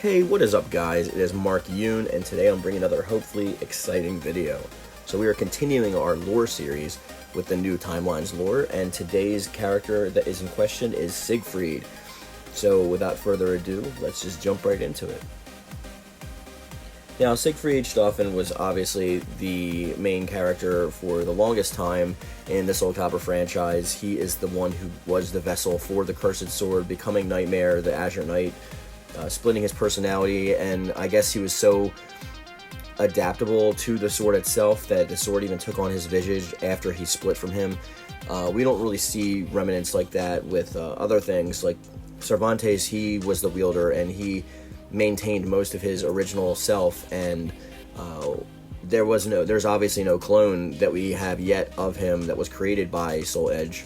Hey, what is up guys? It is Mark Yoon, and today I'm bringing another hopefully exciting video. So we are continuing our lore series with the new Timelines lore, and today's character that is in question is Siegfried. So without further ado, let's just jump right into it. Now, Siegfried Stoffen was obviously the main character for the longest time in the SOULCALIBUR franchise. He is the one who was the vessel for the Cursed Sword, becoming Nightmare, the Azure Knight, splitting his personality, and I guess he was so adaptable to the sword itself that the sword even took on his visage after he split from him. We don't really see remnants like that with other things. Like Cervantes, he was the wielder, and he maintained most of his original self, and there's obviously no clone that we have yet of him that was created by Soul Edge.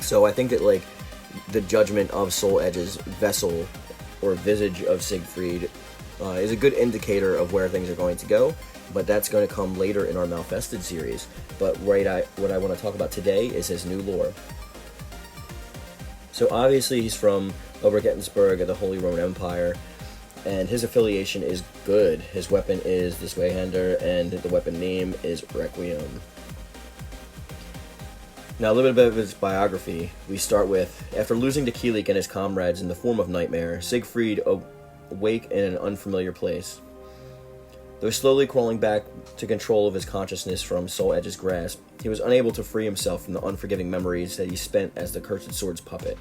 So I think that like the judgment of Soul Edge's vessel or visage of Siegfried is a good indicator of where things are going to go, but that's going to come later in our Malfested series. But what I want to talk about today is his new lore. So obviously he's from Obergettensburg of the Holy Roman Empire, and his affiliation is good. His weapon is the Zweihander, and the weapon name is Requiem. Now, a little bit of his biography. We start with, after losing to Kielik and his comrades in the form of Nightmare, Siegfried awake in an unfamiliar place. Though slowly crawling back to control of his consciousness from Soul Edge's grasp, he was unable to free himself from the unforgiving memories that he spent as the Cursed Sword's puppet.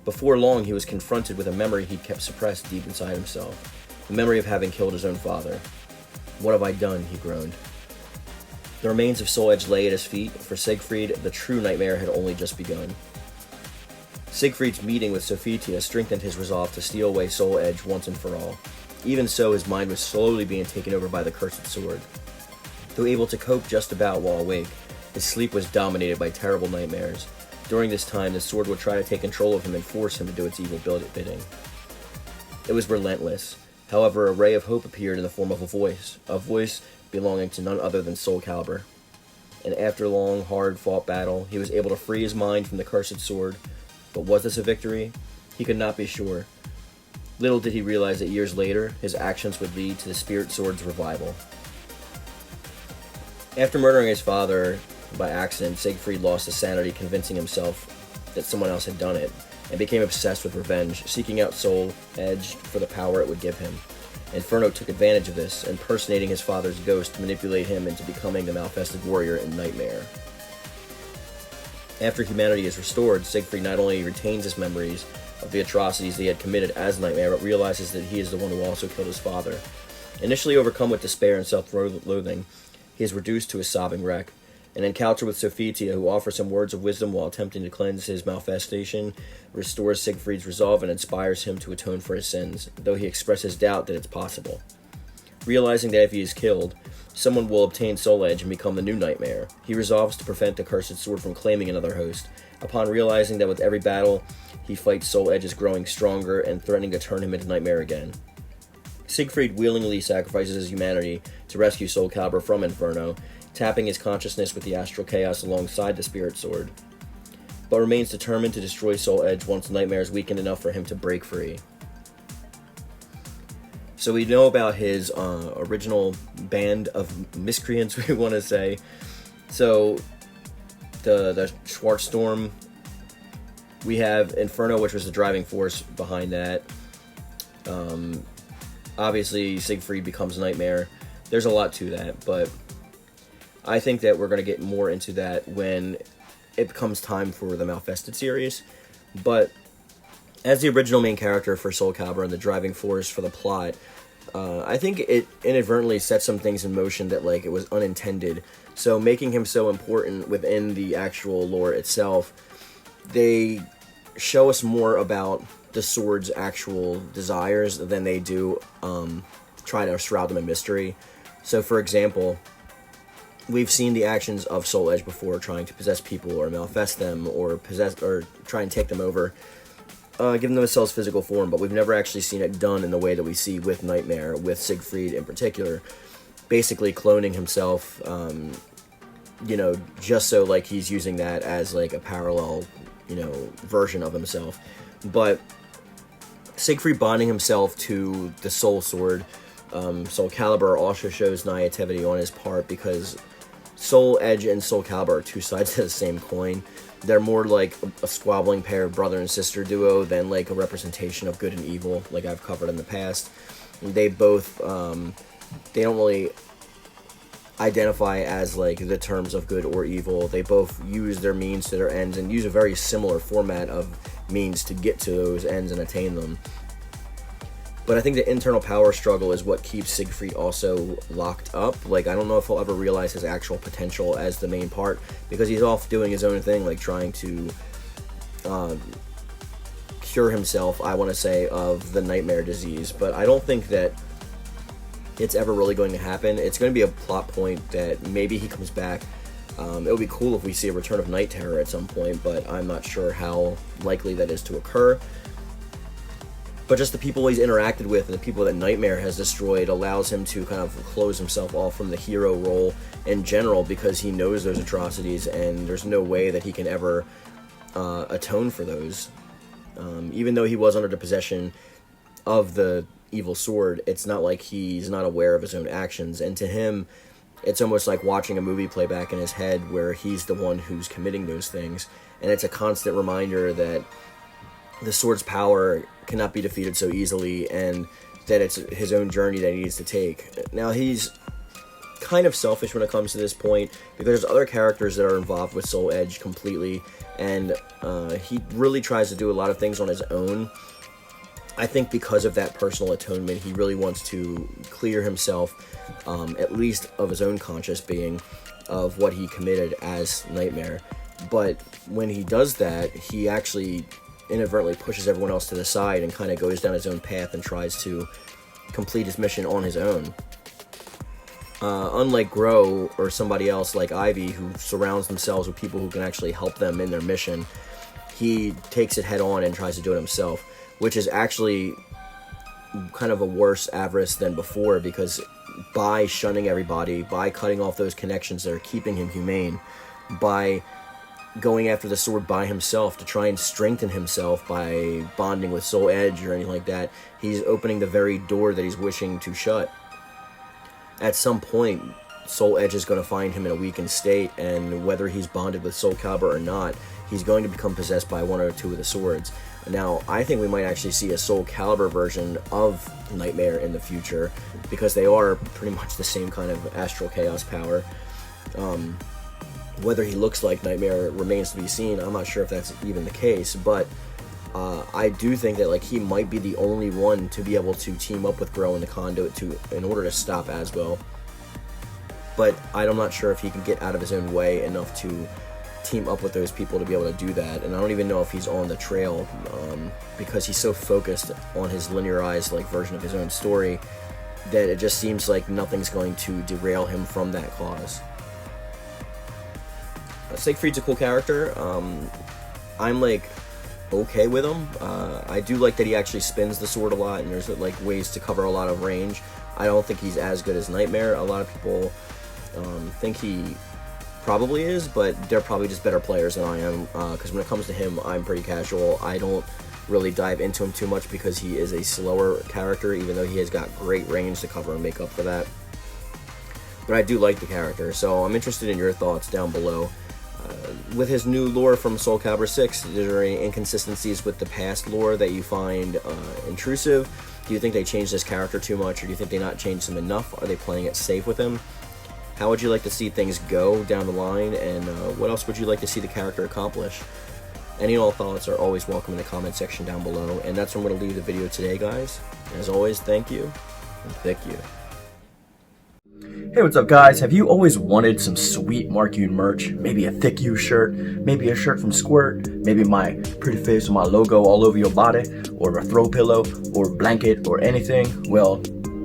Before long, he was confronted with a memory he'd kept suppressed deep inside himself, the memory of having killed his own father. "What have I done?" he groaned. The remains of Soul Edge lay at his feet. For Siegfried, the true nightmare had only just begun. Siegfried's meeting with Sophitia strengthened his resolve to steal away Soul Edge once and for all. Even so, his mind was slowly being taken over by the Cursed Sword. Though able to cope just about while awake, his sleep was dominated by terrible nightmares. During this time, the sword would try to take control of him and force him to do its evil bidding. It was relentless. However, a ray of hope appeared in the form of a voice belonging to none other than SOULCALIBUR. And after a long, hard-fought battle, he was able to free his mind from the Cursed Sword. But was this a victory? He could not be sure. Little did he realize that years later, his actions would lead to the Spirit Sword's revival. After murdering his father by accident, Siegfried lost his sanity, convincing himself that someone else had done it, and became obsessed with revenge, seeking out Soul Edge for the power it would give him. Inferno took advantage of this, impersonating his father's ghost to manipulate him into becoming the Malfested warrior in Nightmare. After humanity is restored, Siegfried not only retains his memories of the atrocities he had committed as Nightmare, but realizes that he is the one who also killed his father. Initially overcome with despair and self-loathing, he is reduced to a sobbing wreck. An encounter with Sophitia, who offers him words of wisdom while attempting to cleanse his malfestation, restores Siegfried's resolve and inspires him to atone for his sins, though he expresses doubt that it's possible. Realizing that if he is killed, someone will obtain Soul Edge and become the new Nightmare, he resolves to prevent the Cursed Sword from claiming another host. Upon realizing that with every battle he fights, Soul Edge is growing stronger and threatening to turn him into Nightmare again. Siegfried willingly sacrifices his humanity to rescue SOULCALIBUR from Inferno, tapping his consciousness with the astral chaos alongside the Spirit Sword, but remains determined to destroy Soul Edge once Nightmare is weakened enough for him to break free. So we know about his original band of miscreants, we want to say. So the Schwarzstorm, we have Inferno, which was the driving force behind that. Obviously, Siegfried becomes Nightmare. There's a lot to that, but I think that we're going to get more into that when it becomes time for the Malfested series. But as the original main character for SOULCALIBUR and the driving force for the plot, I think it inadvertently set some things in motion that like it was unintended. So making him so important within the actual lore itself, they show us more about the sword's actual desires than they do try to shroud them in mystery. So for example, we've seen the actions of Soul Edge before, trying to possess people or malfest them or try and take them over, giving themselves physical form, but we've never actually seen it done in the way that we see with Nightmare, with Siegfried in particular, basically cloning himself, just so like he's using that as like a parallel, version of himself. But Siegfried bonding himself to the Soul Sword, SOULCALIBUR, also shows naivety on his part, because Soul Edge and SOULCALIBUR are two sides of the same coin. They're more like a squabbling pair of brother and sister duo than like a representation of good and evil, like I've covered in the past. They both, they don't really identify as like the terms of good or evil. They both use their means to their ends and use a very similar format of means to get to those ends and attain them. But I think the internal power struggle is what keeps Siegfried also locked up. Like, I don't know if he'll ever realize his actual potential as the main part, because he's off doing his own thing, like trying to cure himself, I want to say, of the nightmare disease. But I don't think that it's ever really going to happen. It's going to be a plot point that maybe he comes back. It would be cool if we see a return of Night Terror at some point, but I'm not sure how likely that is to occur. But just the people he's interacted with and the people that Nightmare has destroyed allows him to kind of close himself off from the hero role in general, because he knows those atrocities and there's no way that he can ever atone for those. Even though he was under the possession of the evil sword, it's not like he's not aware of his own actions, and to him it's almost like watching a movie play back in his head where he's the one who's committing those things, and it's a constant reminder that the sword's power cannot be defeated so easily, and that it's his own journey that he needs to take. Now, he's kind of selfish when it comes to this point, because there's other characters that are involved with Soul Edge completely, and he really tries to do a lot of things on his own. I think because of that personal atonement, he really wants to clear himself, at least of his own conscious being, of what he committed as Nightmare. But when he does that, he actually inadvertently pushes everyone else to the side and kind of goes down his own path and tries to complete his mission on his own. Unlike Grow or somebody else like Ivy, who surrounds themselves with people who can actually help them in their mission, he takes it head on and tries to do it himself, which is actually kind of a worse avarice than before, because by shunning everybody, by cutting off those connections that are keeping him humane, by going after the sword by himself to try and strengthen himself by bonding with Soul Edge or anything like that, he's opening the very door that he's wishing to shut. At some point, Soul Edge is going to find him in a weakened state, and whether he's bonded with SOULCALIBUR or not, he's going to become possessed by one or two of the swords. Now, I think we might actually see a SOULCALIBUR version of Nightmare in the future, because they are pretty much the same kind of astral chaos power. Whether he looks like Nightmare remains to be seen. I'm not sure if that's even the case, but I do think that like he might be the only one to be able to team up with Grow and the Conduit in order to stop Asbel. But I'm not sure if he can get out of his own way enough to team up with those people to be able to do that, and I don't even know if he's on the trail, because he's so focused on his linearized like version of his own story that it just seems like nothing's going to derail him from that cause. Siegfried's a cool character. I'm like okay with him. I do like that he actually spins the sword a lot, and there's like ways to cover a lot of range. I don't think he's as good as Nightmare. A lot of people think he probably is, but they're probably just better players than I am, because when it comes to him, I'm pretty casual. I don't really dive into him too much because he is a slower character, even though he has got great range to cover and make up for that. But I do like the character, so I'm interested in your thoughts down below. With his new lore from SOULCALIBUR 6, is there any inconsistencies with the past lore that you find intrusive? Do you think they changed this character too much, or do you think they not changed him enough? Are they playing it safe with him? How would you like to see things go down the line, and what else would you like to see the character accomplish? Any and all thoughts are always welcome in the comment section down below, and that's where I'm going to leave the video today, guys. As always, thank you, and thank you. Hey, what's up, guys? Have you always wanted some sweet Mark Yoon merch? Maybe a thick U shirt, maybe a shirt from Squirt, maybe my pretty face with my logo all over your body, or a throw pillow, or blanket, or anything? Well,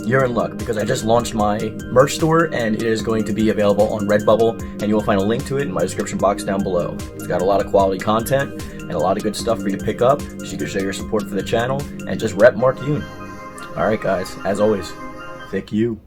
you're in luck, because I just launched my merch store, and it is going to be available on Redbubble, and you will find a link to it in my description box down below. It's got a lot of quality content and a lot of good stuff for you to pick up, so you can show your support for the channel and just rep Mark Yoon. Alright, guys, as always, thick U.